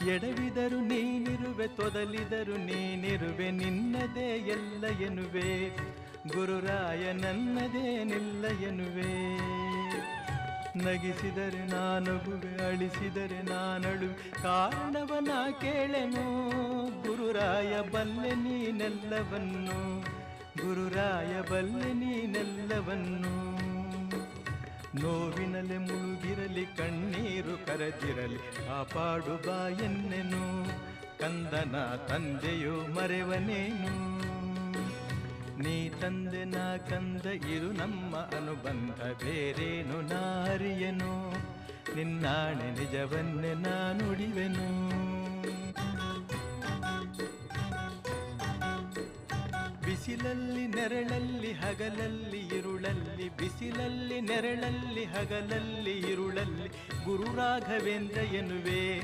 ಎಡವಿದರು ನೀನಿರುವೆ, ತೊದಲಿದರು ನೀನಿರುವೆ, ನಿನ್ನದೇ ಎಲ್ಲ ಎನ್ನುವೆ, ಗುರುರಾಯ ನನ್ನದೇನಿಲ್ಲ ಎನ್ನುವೆ. ನಗಿಸಿದರೆ ನಾನಗುವೆ, ಅಳಿಸಿದರೆ ನಾನಳು, ಕಾರಣವನ ಕೇಳೆನು, ಗುರುರಾಯ ಬಲ್ಲೆ ನೀನೆಲ್ಲವನ್ನು, ಗುರುರಾಯ ಬಲ್ಲೆ ನೀನೆಲ್ಲವನ್ನು. ನೋವಿನಲೆ ಮುಳುಗಿರಲಿ, ಕಣ್ಣೀರು ಕರದಿರಲಿ, ಕಾಪಾಡು ಬಾ ಎನ್ನೆನು, ಕಂದನ ತಂದೆಯೋ ಮರೆವನೇನು. ನೀ ತಂದೆ ನಾ ಕಂದ ಇರು ನಮ್ಮ ಅನುಬಂಧ, ಬೇರೇನು ನಾ ಅರಿಯೆನು, ನಿನ್ನಾಣೆ ನಿಜವನ್ನೇ ನಾ ನುಡಿವೆನು. ಬಿಸಿಲಲ್ಲಿ ನೆರಳಲ್ಲಿ ಹಗಲಲ್ಲಿ ಇರುಳಲ್ಲಿ, ಬಿಸಿಲಲ್ಲಿ ನೆರಳಲ್ಲಿ ಹಗಲಲ್ಲಿ ಇರುಳಲ್ಲಿ, ಗುರು ರಾಘವೇಂದ್ರ ಎನ್ನುವೆ,